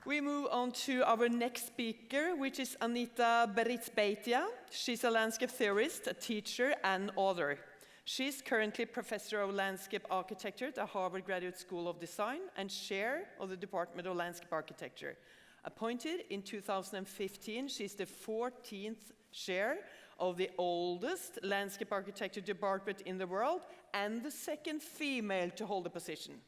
We move on to our next speaker, which is Anita Berrizbeitia. She's a landscape theorist, a teacher, and author. She's currently professor of landscape architecture at the Harvard Graduate School of Design and chair of the Department of Landscape Architecture. Appointed in 2015, she's the 14th chair of the oldest landscape architecture department in the world and the second female to hold the position.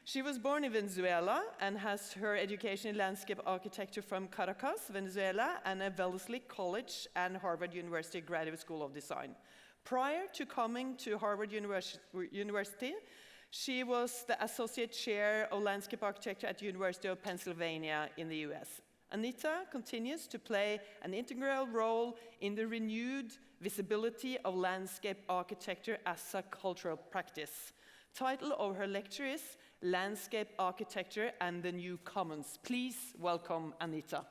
She was born in Venezuela and has her education in landscape architecture from Caracas, Venezuela, and at Wellesley College and Harvard University Graduate School of Design. Prior to coming to Harvard University, she was the associate chair of landscape architecture at the University of Pennsylvania in the US. Anita continues to play an integral role in the renewed visibility of landscape architecture as a cultural practice. Title of her lecture is Landscape Architecture and the New Commons. Please welcome Anita.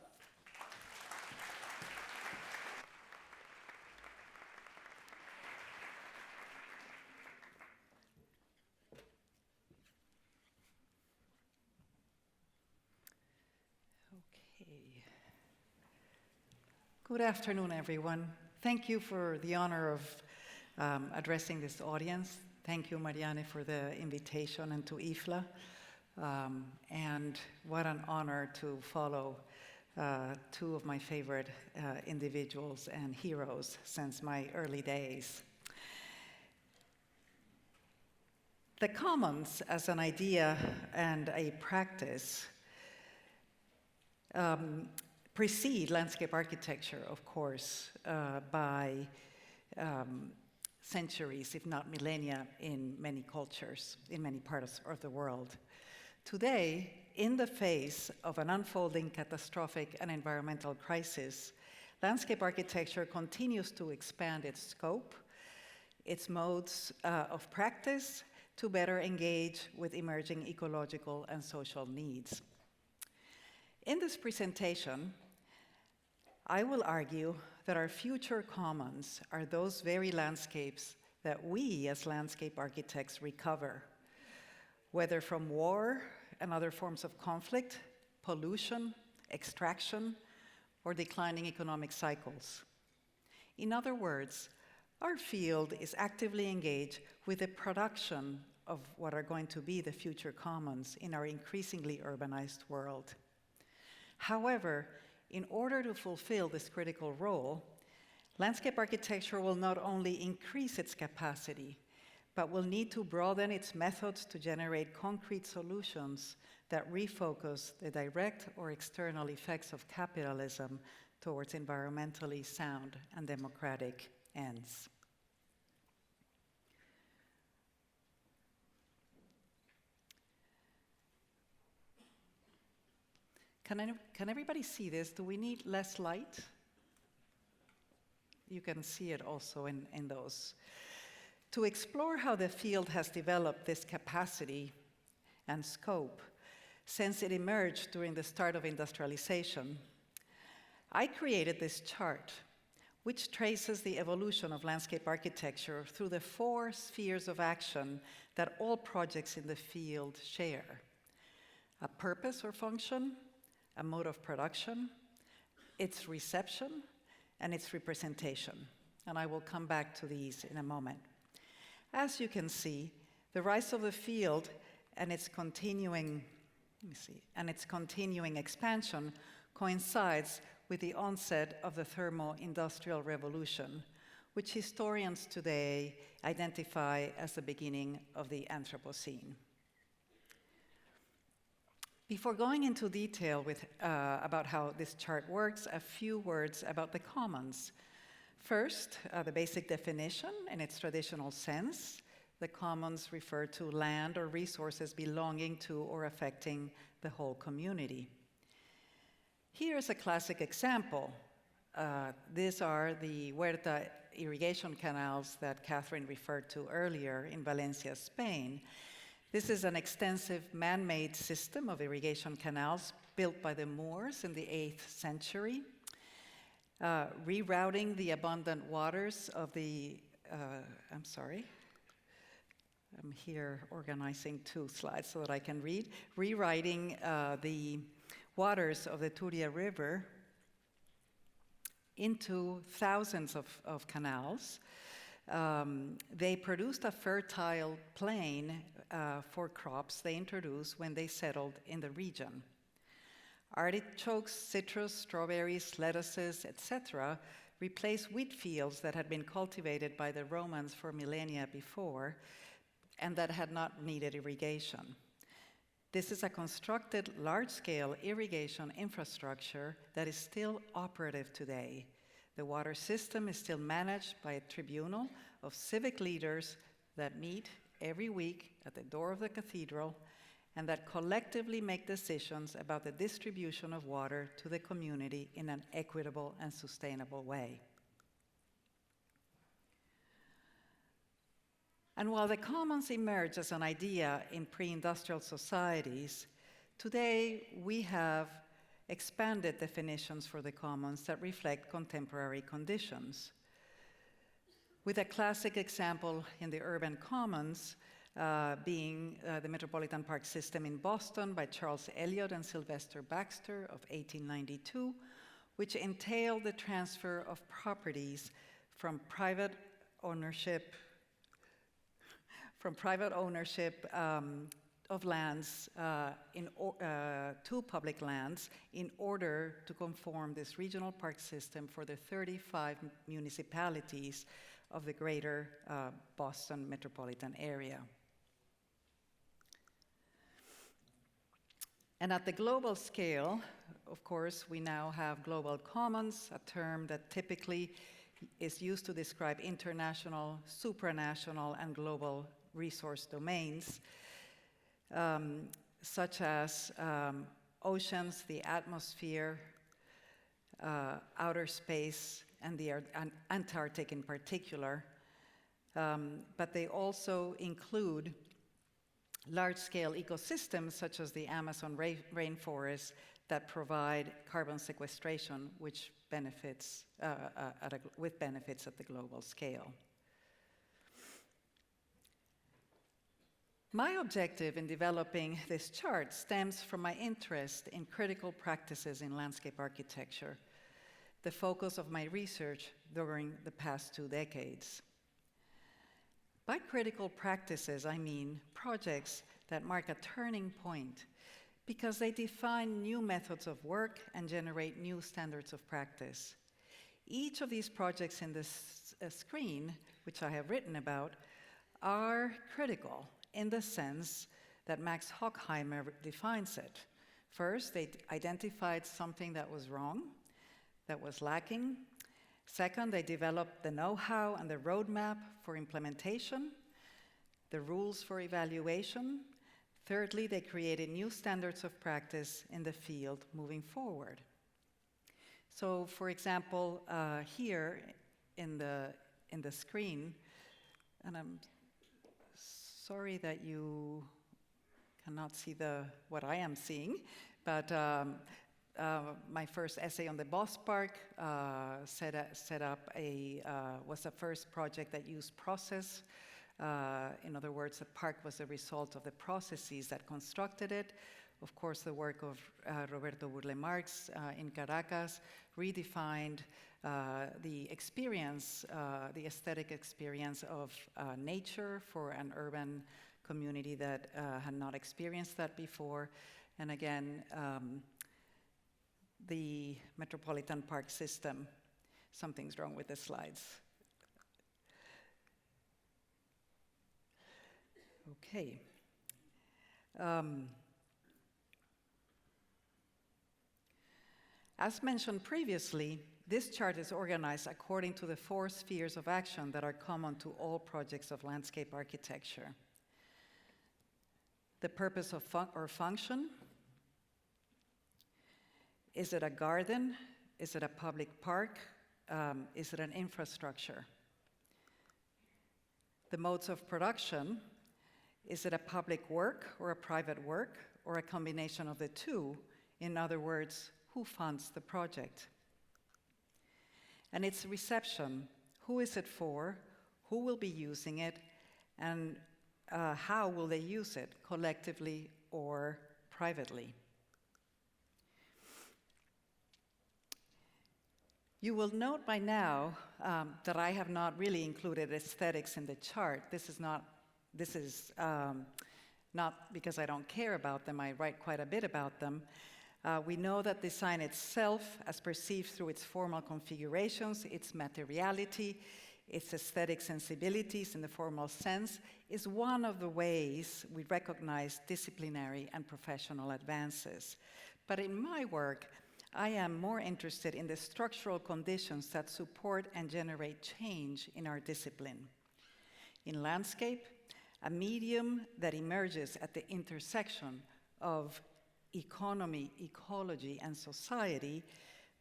Good afternoon, everyone. Thank you for the honor of addressing this audience. Thank you, Marianne, for the invitation, and to IFLA. And what an honor to follow two of my favorite individuals and heroes since my early days. The commons as an idea and a practice precede landscape architecture, of course, by centuries, if not millennia, in many cultures, in many parts of the world. Today, in the face of an unfolding catastrophic and environmental crisis, landscape architecture continues to expand its scope, its modes of practice, to better engage with emerging ecological and social needs. In this presentation, I will argue that our future commons are those very landscapes that we as landscape architects recover, whether from war and other forms of conflict, pollution, extraction, or declining economic cycles. In other words, our field is actively engaged with the production of what are going to be the future commons in our increasingly urbanized world. However, in order to fulfill this critical role, landscape architecture will not only increase its capacity, but will need to broaden its methods to generate concrete solutions that refocus the direct or external effects of capitalism towards environmentally sound and democratic ends. Can everybody see this? Do we need less light? You can see it also in those. To explore how the field has developed this capacity and scope since it emerged during the start of industrialization, I created this chart, which traces the evolution of landscape architecture through the 4 spheres of action that all projects in the field share: a purpose or function, a mode of production, its reception, and its representation. And I will come back to these in a moment. As you can see, the rise of the field and its continuing expansion coincides with the onset of the thermo-industrial revolution, which historians today identify as the beginning of the Anthropocene. Before going into detail about how this chart works, a few words about the commons. First, the basic definition in its traditional sense. The commons refer to land or resources belonging to or affecting the whole community. Here's a classic example. These are the Huerta irrigation canals that Catherine referred to earlier in Valencia, Spain. This is an extensive man-made system of irrigation canals built by the Moors in the 8th century, rerouting the abundant waters of the, I'm here organizing 2 slides so that I can read. Rewriting the waters of the Turia River into thousands of canals. They produced a fertile plain for crops they introduced when they settled in the region. Artichokes, citrus, strawberries, lettuces, etc. replaced wheat fields that had been cultivated by the Romans for millennia before and that had not needed irrigation. This is a constructed large-scale irrigation infrastructure that is still operative today. The water system is still managed by a tribunal of civic leaders that meet every week at the door of the cathedral and that collectively make decisions about the distribution of water to the community in an equitable and sustainable way. And while the commons emerged as an idea in pre-industrial societies, today we have expanded definitions for the commons that reflect contemporary conditions. With a classic example in the urban commons being the Metropolitan Park System in Boston by Charles Eliot and Sylvester Baxter of 1892, which entailed the transfer of properties from private ownership of lands to public lands in order to conform this regional park system for the 35 municipalities of the greater Boston metropolitan area. And at the global scale, of course, we now have global commons, a term that typically is used to describe international, supranational, and global resource domains, such as oceans, the atmosphere, outer space, and the Antarctic in particular. But they also include large-scale ecosystems such as the Amazon rainforest that provide carbon sequestration, which benefits with benefits at the global scale. My objective in developing this chart stems from my interest in critical practices in landscape architecture, the focus of my research during the past 2 decades. By critical practices, I mean projects that mark a turning point because they define new methods of work and generate new standards of practice. Each of these projects in this screen, which I have written about, are critical in the sense that Max Horkheimer defines it. First, they identified something that was wrong, that was lacking. Second, they developed the know-how and the roadmap for implementation, the rules for evaluation. Thirdly, they created new standards of practice in the field moving forward. So, for example, here in the screen, and I'm sorry that you cannot see what I am seeing, but my first essay on the Boss Park was the first project that used process. In other words, the park was the result of the processes that constructed it. Of course, the work of Roberto Burle Marx in Caracas redefined the experience, the aesthetic experience of nature for an urban community that had not experienced that before. And again, the Metropolitan Park System. Something's wrong with the slides. Okay. As mentioned previously, this chart is organized according to the 4 spheres of action that are common to all projects of landscape architecture. The purpose of or function. Is it a garden? Is it a public park? Is it an infrastructure? The modes of production. Is it a public work or a private work or a combination of the two? In other words, who funds the project? And its reception. Who is it for? Who will be using it? And how will they use it, collectively or privately? You will note by now that I have not really included aesthetics in the chart. This is not because I don't care about them. I write quite a bit about them. We know that design itself, as perceived through its formal configurations, its materiality, its aesthetic sensibilities in the formal sense, is one of the ways we recognize disciplinary and professional advances. But in my work, I am more interested in the structural conditions that support and generate change in our discipline. In landscape, a medium that emerges at the intersection of economy, ecology, and society,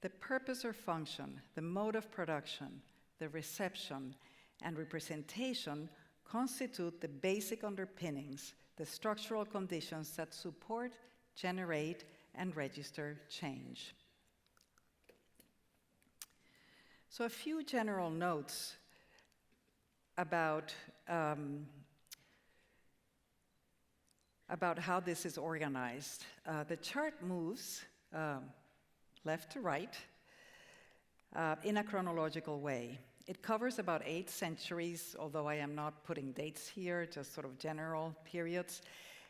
the purpose or function, the mode of production, the reception, and representation constitute the basic underpinnings, the structural conditions that support, generate, and register change. So a few general notes about how this is organized. The chart moves left to right in a chronological way. It covers about 8 centuries, although I am not putting dates here, just sort of general periods.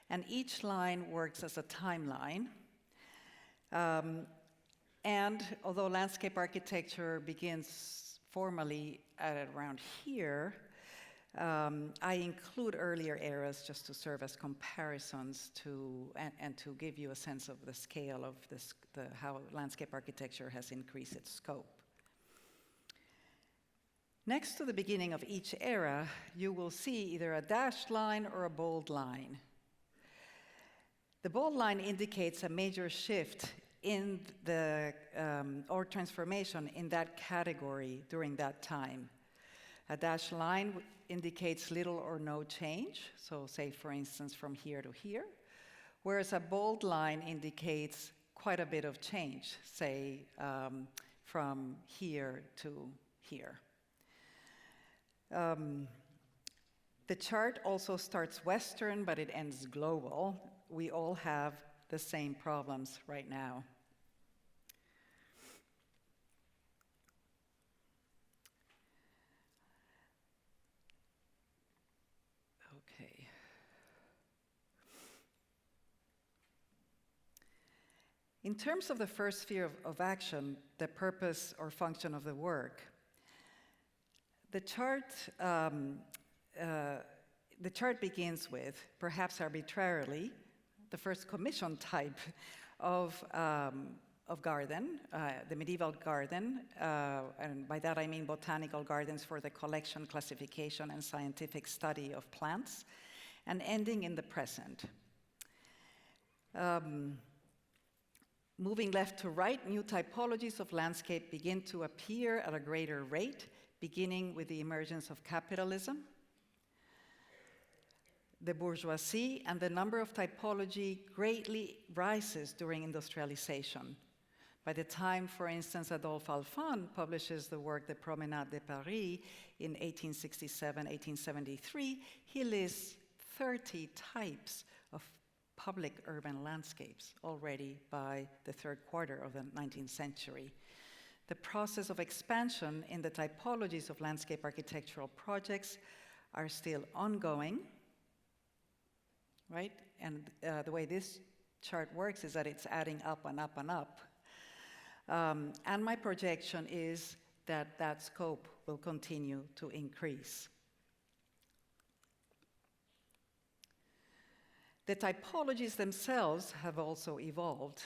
And each line works as a timeline. And although landscape architecture begins formally at around here, I include earlier eras just to serve as comparisons and to give you a sense of the scale of how landscape architecture has increased its scope. Next to the beginning of each era, you will see either a dashed line or a bold line. The bold line indicates a major shift in or transformation in that category during that time. A dashed line indicates little or no change, so say, for instance, from here to here, whereas a bold line indicates quite a bit of change, say, from here to here. The chart also starts Western, but it ends global. We all have the same problems right now. Okay. In terms of the first sphere of action, the purpose or function of the work, the chart begins with, perhaps arbitrarily, the first commission type of garden, the medieval garden, and by that I mean botanical gardens for the collection, classification, and scientific study of plants, and ending in the present. Moving left to right, new typologies of landscape begin to appear at a greater rate, beginning with the emergence of capitalism, the bourgeoisie, and the number of typology greatly rises during industrialization. By the time, for instance, Adolphe Alphand publishes the work The Promenade de Paris in 1867, 1873, he lists 30 types of public urban landscapes already by the third quarter of the 19th century. The process of expansion in the typologies of landscape architectural projects are still ongoing, right? And the way this chart works is that it's adding up and up and up. And my projection is that that scope will continue to increase. The typologies themselves have also evolved.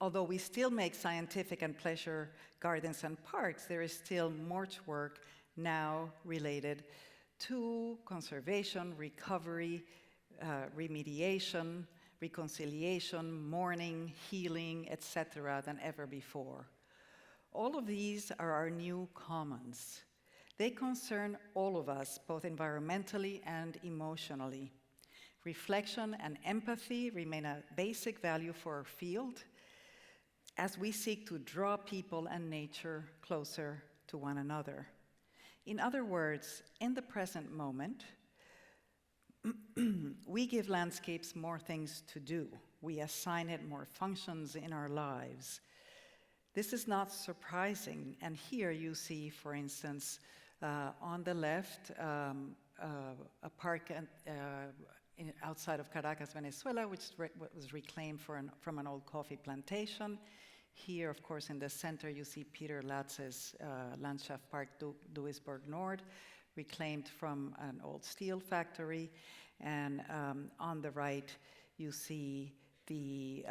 Although we still make scientific and pleasure gardens and parks, there is still more work now related to conservation, recovery, remediation, reconciliation, mourning, healing, etc., than ever before. All of these are our new commons. They concern all of us, both environmentally and emotionally. Reflection and empathy remain a basic value for our field as we seek to draw people and nature closer to one another. In other words, in the present moment, we give landscapes more things to do. we assign it more functions in our lives. This is not surprising, and here you see, for instance, on the left, a park outside of Caracas, Venezuela, which was reclaimed from an old coffee plantation. Here, of course, in the center, you see Peter Latz's Landschaftspark Duisburg Nord, reclaimed from an old steel factory. And on the right, you see the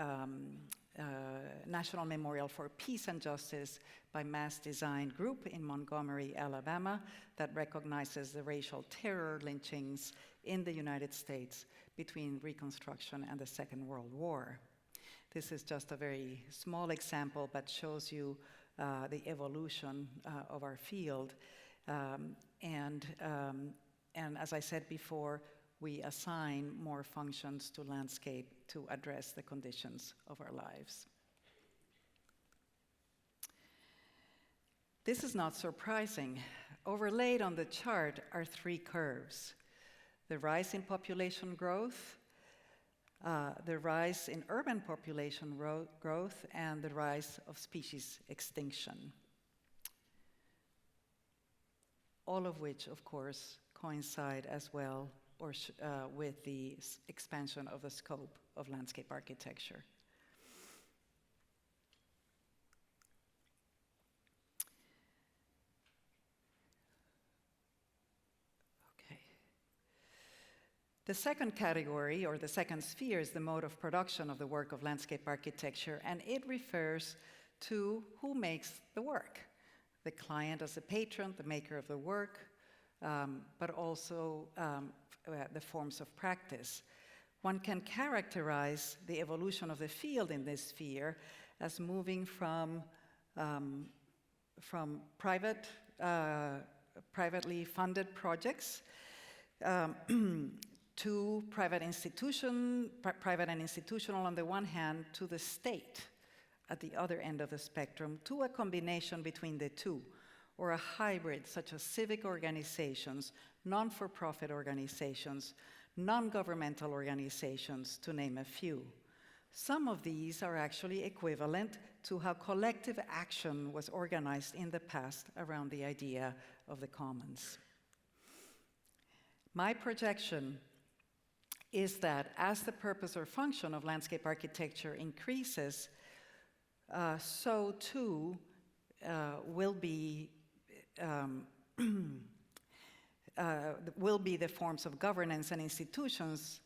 National Memorial for Peace and Justice by Mass Design Group in Montgomery, Alabama, that recognizes the racial terror lynchings in the United States between Reconstruction and the Second World War. This is just a very small example, but shows you the evolution of our field. And as I said before, we assign more functions to landscape to address the conditions of our lives. This is not surprising. Overlaid on the chart are three curves: the rise in population growth, the rise in urban population growth, and the rise of species extinction. All of which, of course, coincide as well with the expansion of the scope of landscape architecture. Okay. The second category, or the second sphere, is the mode of production of the work of landscape architecture, and it refers to who makes the work. The client as a patron, the maker of the work, but also the forms of practice. One can characterize the evolution of the field in this sphere as moving from privately funded projects to private and institutional on the one hand, to the state at the other end of the spectrum, to a combination between the two, or a hybrid such as civic organizations, non-for-profit organizations, non-governmental organizations, to name a few. Some of these are actually equivalent to how collective action was organized in the past around the idea of the commons. My projection is that as the purpose or function of landscape architecture increases, so too will be the forms of governance and institutions.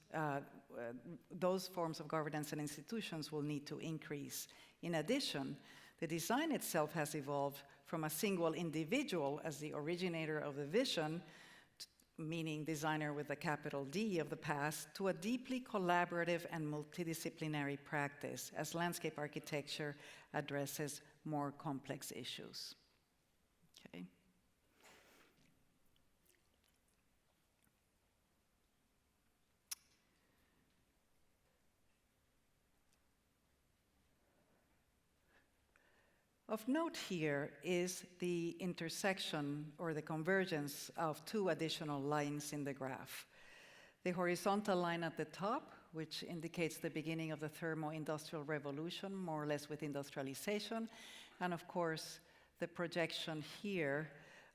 Those forms of governance and institutions will need to increase. In addition, the design itself has evolved from a single individual as the originator of the vision, meaning designer with a capital D of the past, to a deeply collaborative and multidisciplinary practice as landscape architecture addresses more complex issues. Okay. Of note here is the intersection or the convergence of two additional lines in the graph. The horizontal line at the top, which indicates the beginning of the thermo-industrial revolution, more or less with industrialization, and of course the projection here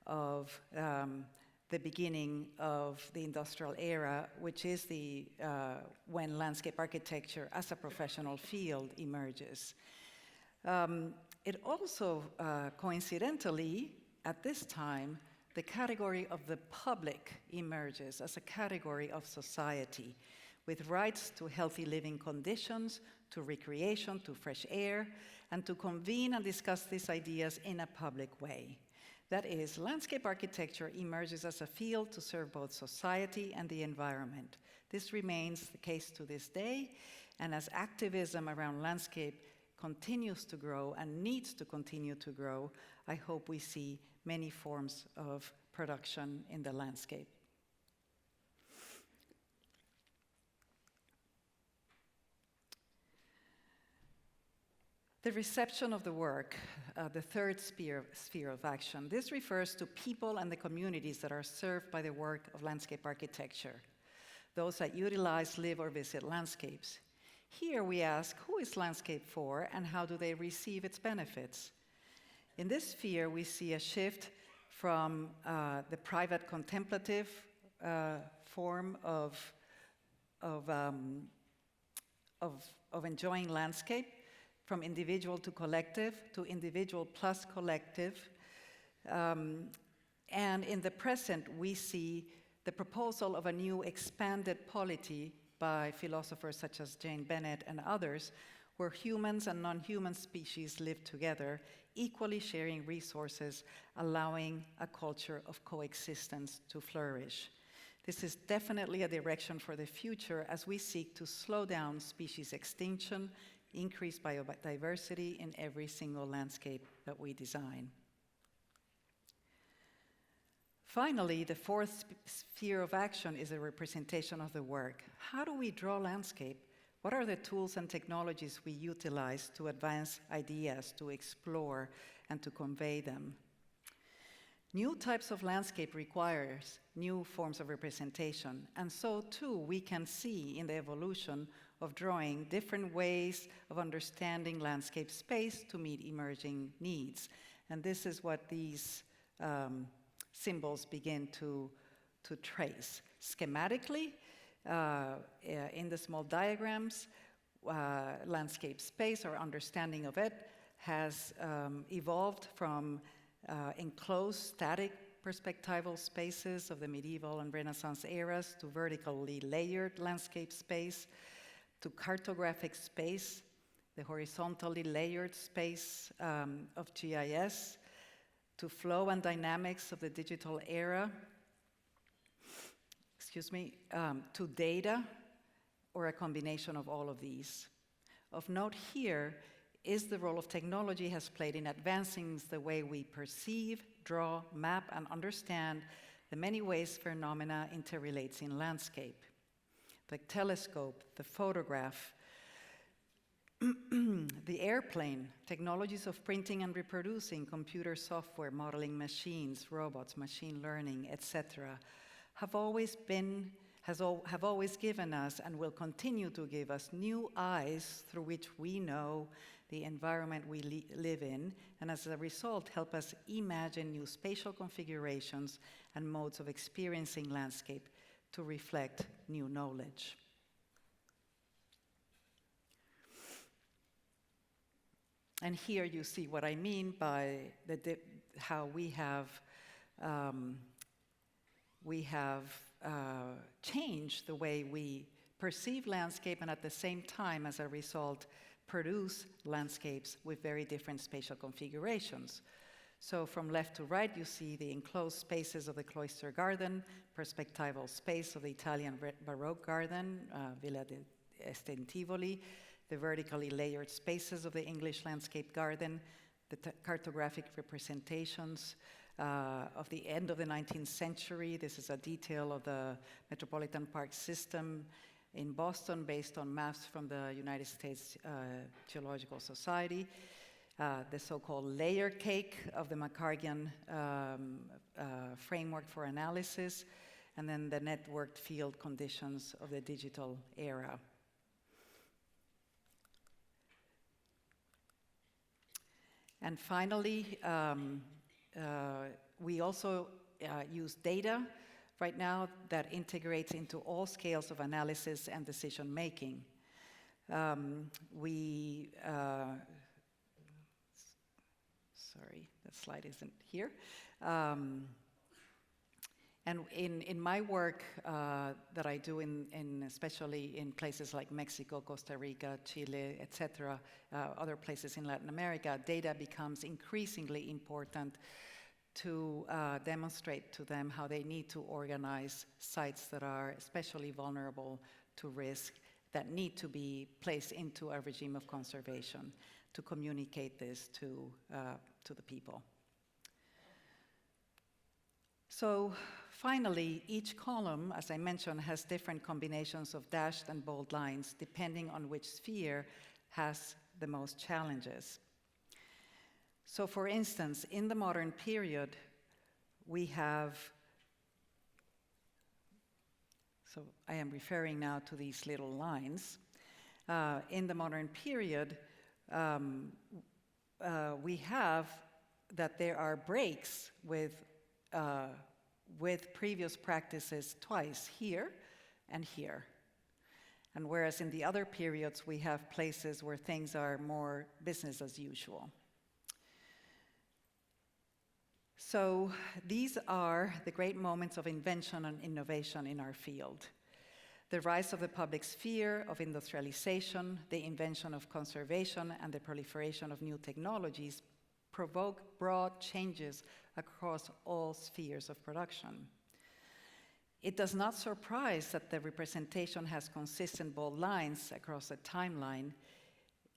of the beginning of the industrial era, which is when landscape architecture as a professional field emerges. It also, coincidentally, at this time, the category of the public emerges as a category of society, with rights to healthy living conditions, to recreation, to fresh air, and to convene and discuss these ideas in a public way. That is, landscape architecture emerges as a field to serve both society and the environment. This remains the case to this day, and as activism around landscape continues to grow and needs to continue to grow, I hope we see many forms of production in the landscape. The reception of the work, the third sphere of action. This refers to people and the communities that are served by the work of landscape architecture, those that utilize, live, or visit landscapes. Here we ask, who is landscape for and how do they receive its benefits? In this sphere, we see a shift from the private contemplative form of enjoying landscape, from individual to individual plus collective. And in the present, we see the proposal of a new expanded polity by philosophers such as Jane Bennett and others, where humans and non-human species live together, equally sharing resources, allowing a culture of coexistence to flourish. This is definitely a direction for the future as we seek to slow down species extinction, increase biodiversity in every single landscape that we design. Finally, the fourth sphere of action is a representation of the work. How do we draw landscape? What are the tools and technologies we utilize to advance ideas, to explore, and to convey them? New types of landscape requires new forms of representation, and so too we can see in the evolution of drawing different ways of understanding landscape space to meet emerging needs. And this is what these symbols begin to trace. Schematically, in the small diagrams, landscape space, or understanding of it, has evolved from enclosed static perspectival spaces of the medieval and Renaissance eras to vertically layered landscape space, to cartographic space, the horizontally layered space of GIS, to flow and dynamics of the digital era, to data, or a combination of all of these. Of note here is the role of technology has played in advancing the way we perceive, draw, map, and understand the many ways phenomena interrelates in landscape. The telescope, the photograph, the airplane, technologies of printing and reproducing, computer software, modeling machines, robots, machine learning, etc., have always given us and will continue to give us new eyes through which we know the environment we live in, and as a result help us imagine new spatial configurations and modes of experiencing landscape to reflect new knowledge. And here you see what I mean by how we have changed the way we perceive landscape, and at the same time, as a result, produce landscapes with very different spatial configurations. So from left to right, you see the enclosed spaces of the cloister garden, perspectival space of the Italian Baroque garden, Villa d'Este in Tivoli, the vertically layered spaces of the English landscape garden, the cartographic representations of the end of the 19th century. This is a detail of the Metropolitan Park system in Boston based on maps from the United States Geological Society. The so-called layer cake of the Macargian framework for analysis, and then the networked field conditions of the digital era. And finally, we also use data right now that integrates into all scales of analysis and decision making. Sorry, that slide isn't here. And in my work that I do especially in places like Mexico, Costa Rica, Chile, etc., other places in Latin America, data becomes increasingly important to demonstrate to them how they need to organize sites that are especially vulnerable to risk, that need to be placed into a regime of conservation, to communicate this to the people. So finally, each column, as I mentioned, has different combinations of dashed and bold lines depending on which sphere has the most challenges. So for instance, in the modern period, we have, so I am referring now to these little lines, In the modern period, we have that there are breaks with previous practices twice, here and here. And whereas in the other periods, we have places where things are more business as usual. So these are the great moments of invention and innovation in our field. The rise of the public sphere, of industrialization, the invention of conservation, and the proliferation of new technologies provoke broad changes across all spheres of production. It does not surprise that the representation has consistent bold lines across the timeline,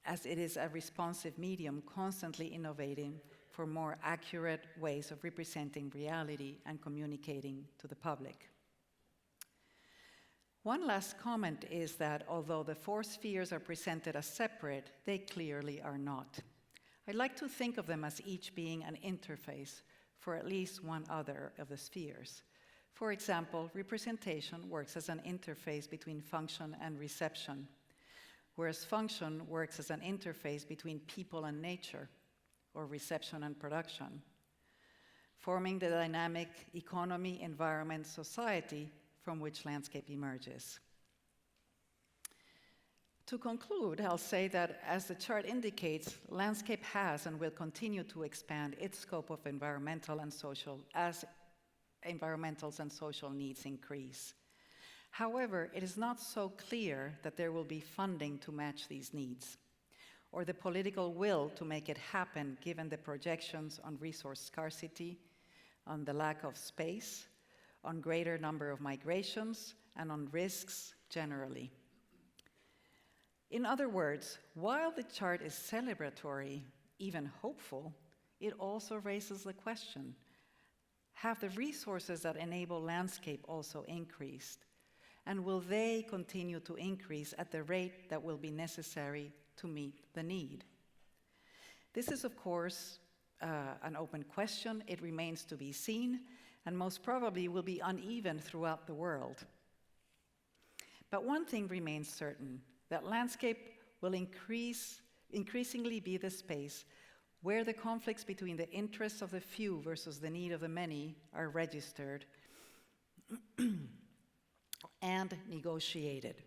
as it is a responsive medium constantly innovating for more accurate ways of representing reality and communicating to the public. One last comment is that although the four spheres are presented as separate, they clearly are not. I like to think of them as each being an interface for at least one other of the spheres. For example, representation works as an interface between function and reception, whereas function works as an interface between people and nature, or reception and production, forming the dynamic economy, environment, society from which landscape emerges. To conclude, I'll say that, as the chart indicates, landscape has and will continue to expand its scope of environmental and social as environmentals and social needs increase. However, it is not so clear that there will be funding to match these needs, or the political will to make it happen given the projections on resource scarcity, on the lack of space, on greater number of migrations, and on risks generally. In other words, while the chart is celebratory, even hopeful, it also raises the question, have the resources that enable landscape also increased? And will they continue to increase at the rate that will be necessary to meet the need? This is, of course, an open question. It remains to be seen, and most probably will be uneven throughout the world. But one thing remains certain, that landscape will increasingly be the space where the conflicts between the interests of the few versus the need of the many are registered and negotiated.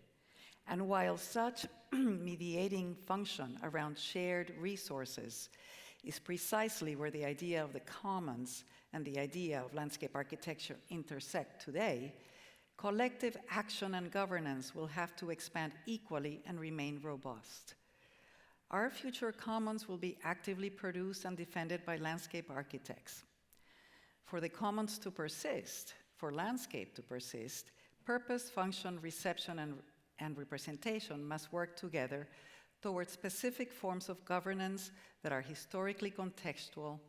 And while such mediating function around shared resources is precisely where the idea of the commons and the idea of landscape architecture intersect today, collective action and governance will have to expand equally and remain robust. Our future commons will be actively produced and defended by landscape architects. For the commons to persist, for landscape to persist, purpose, function, reception, and representation must work together towards specific forms of governance that are historically contextual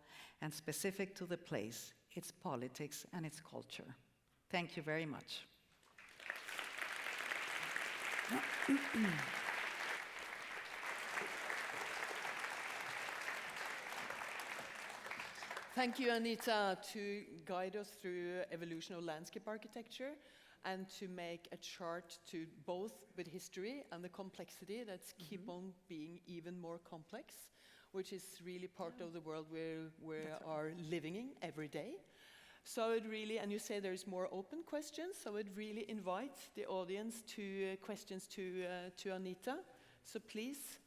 and specific to the place, its politics, and its culture. Thank you very much. Thank you, Anita, to guide us through evolution of landscape architecture and to make a chart to both with history and the complexity that's keep on being even more complex, which is really part of the world we are living in every day. So it really, and you say there's more open questions, so I'd really invite the audience to questions to Anita. So please.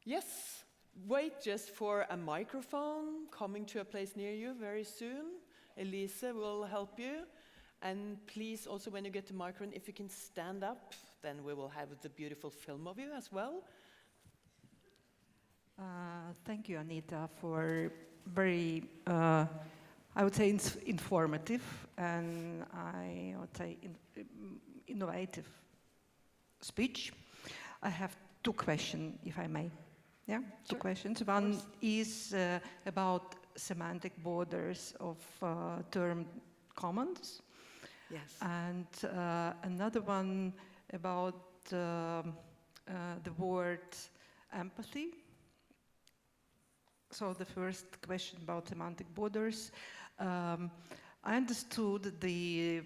Yes, wait just for a microphone coming to a place near you very soon. Elise will help you. And please also, when you get the microphone, if you can stand up, then we will have the beautiful film of you as well. Thank you, Anita, for very, I would say, informative and I would say innovative speech. I have two questions, if I may. Yeah, two questions. One is about semantic borders of term commons. Yes. And another one about the word empathy. So the first question about semantic borders. I understood the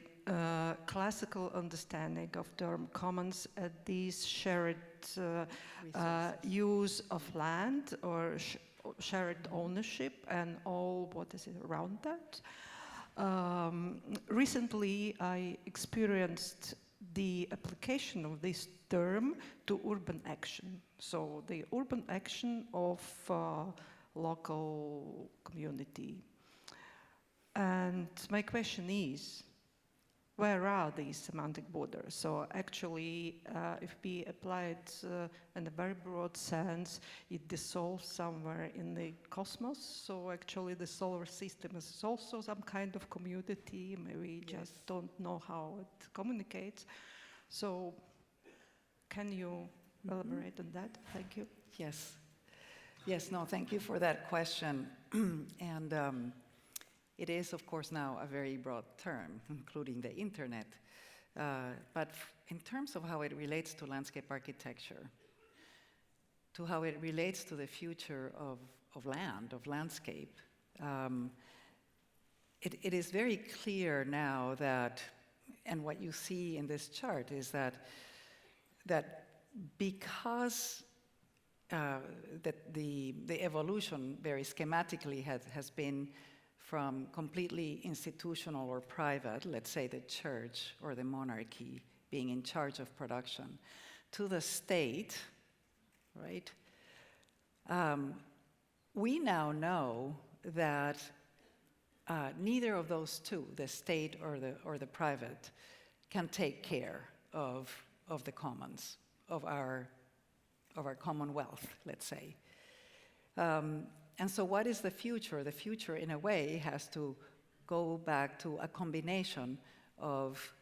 classical understanding of term commons as these shared use of land or shared ownership and all what is around that. Recently, I experienced the application of this term to urban action. So the urban action of local community. And my question is, where are these semantic borders? So actually, if we apply it in a very broad sense, it dissolves somewhere in the cosmos. So actually the solar system is also some kind of community. Maybe we just don't know how it communicates. So can you elaborate on that? Thank you. Yes. Yes, no, thank you for that question. And it is, of course, now a very broad term, including the internet. But in terms of how it relates to landscape architecture, to how it relates to the future of land, of landscape, it is very clear now that, and what you see in this chart is that because that the evolution very schematically has been from completely institutional or private, let's say the church or the monarchy being in charge of production, to the state, right? We now know that neither of those two, the state or the private, can take care of the commons, of our commonwealth, let's say. And so what is the future? The future, in a way, has to go back to a combination of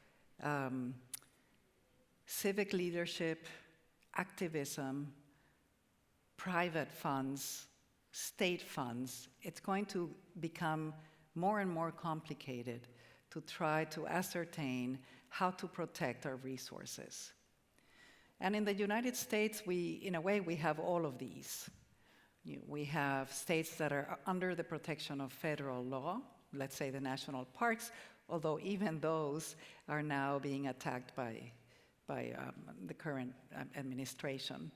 civic leadership, activism, private funds, state funds. It's going to become more and more complicated to try to ascertain how to protect our resources. And in the United States, in a way, we have all of these. We have states that are under the protection of federal law, let's say the national parks, although even those are now being attacked by the current administration.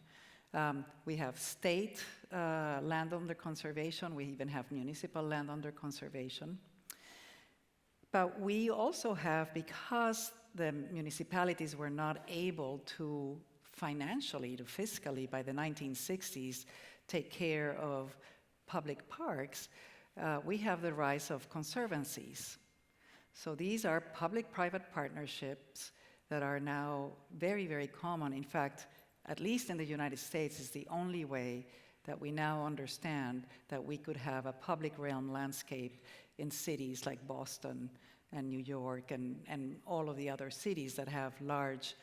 We have state land under conservation. We even have municipal land under conservation. But we also have, because the municipalities were not able to financially, to fiscally, by the 1960s, take care of public parks, we have the rise of conservancies. So these are public-private partnerships that are now very, very common. In fact, at least in the United States, is the only way that we now understand that we could have a public realm landscape in cities like Boston and New York and all of the other cities that have large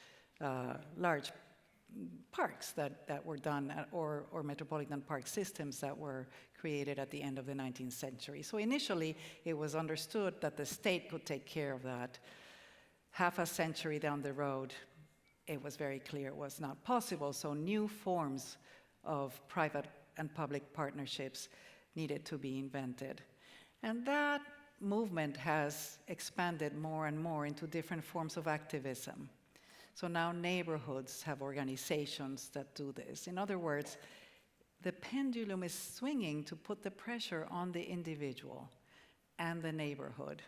parks that were done, or metropolitan park systems that were created at the end of the 19th century. So initially, it was understood that the state could take care of that. Half a century down the road, it was very clear it was not possible, so new forms of private and public partnerships needed to be invented. And that movement has expanded more and more into different forms of activism. So now neighborhoods have organizations that do this. In other words, the pendulum is swinging to put the pressure on the individual and the neighborhood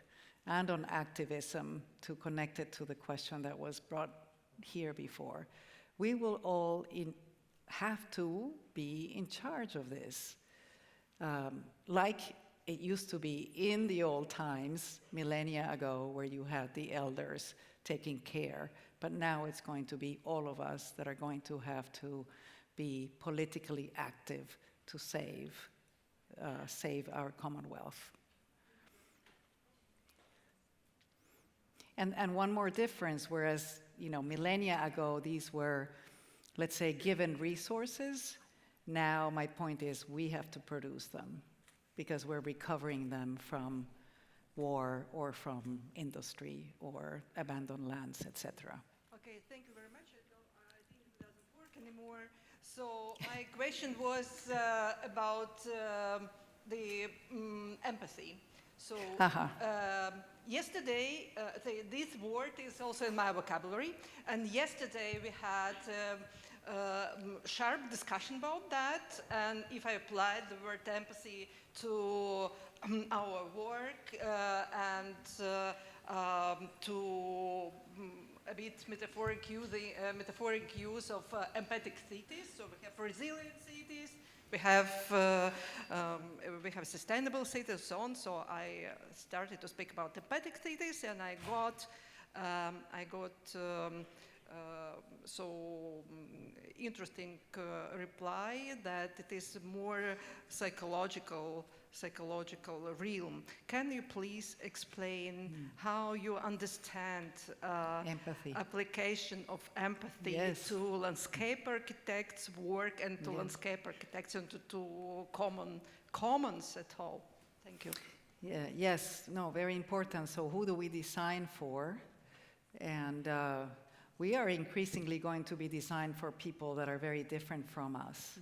and on activism to connect it to the question that was brought here before. We will all have to be in charge of this. Like it used to be in the old times, millennia ago, where you had the elders taking care. But now it's going to be all of us that are going to have to be politically active to save our Commonwealth. And one more difference, whereas millennia ago these were, let's say, given resources, now my point is we have to produce them because we're recovering them from war or from industry or abandoned lands, etc. Okay, thank you very much. I think it doesn't work anymore. So my question was about the empathy. So yesterday, this word is also in my vocabulary, and yesterday we had sharp discussion about that, and if I applied the word empathy to our work and to a bit metaphoric use of empathic cities. So we have resilient cities, we have sustainable cities, so on. So I started to speak about empathic cities, and I got so interesting reply that it is more psychological realm. Can you please explain how you understand Empathy. application of empathy Yes. to landscape architects' work and to Yes. landscape architects and to commons at all? Thank you. Yeah, yes, no, very important. So who do we design for? And we are increasingly going to be designed for people that are very different from us.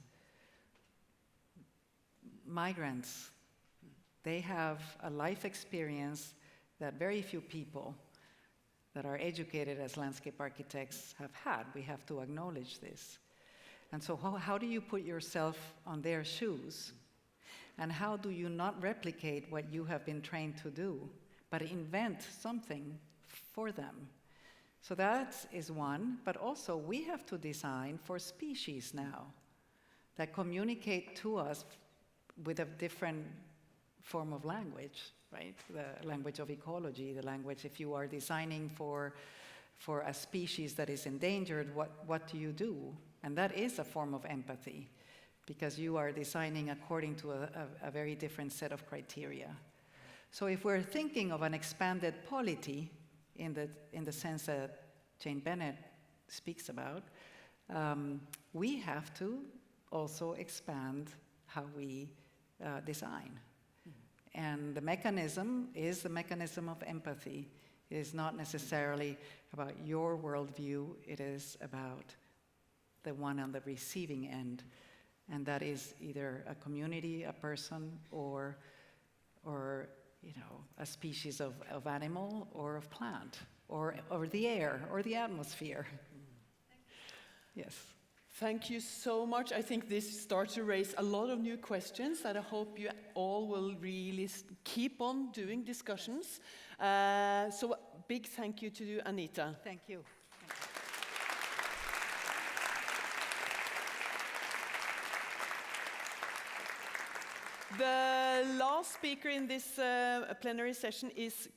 Migrants, they have a life experience that very few people that are educated as landscape architects have had. We have to acknowledge this. And so how do you put yourself on their shoes? And how do you not replicate what you have been trained to do, but invent something for them? So that is one, but also we have to design for species now that communicate to us with a different form of language, right? The language of ecology, the language, if you are designing for a species that is endangered, what do you do? And that is a form of empathy, because you are designing according to a very different set of criteria. So if we're thinking of an expanded polity, in the sense that Jane Bennett speaks about, we have to also expand how we design. And the mechanism is the mechanism of empathy. It is not necessarily about your worldview, it is about the one on the receiving end. And that is either a community, a person, or a species of animal or of plant, or the air, or the atmosphere. Yes. Thank you so much. I think this starts to raise a lot of new questions that I hope you all will really keep on doing discussions. So big thank you to you, Anita. Thank you. The last speaker in this plenary session is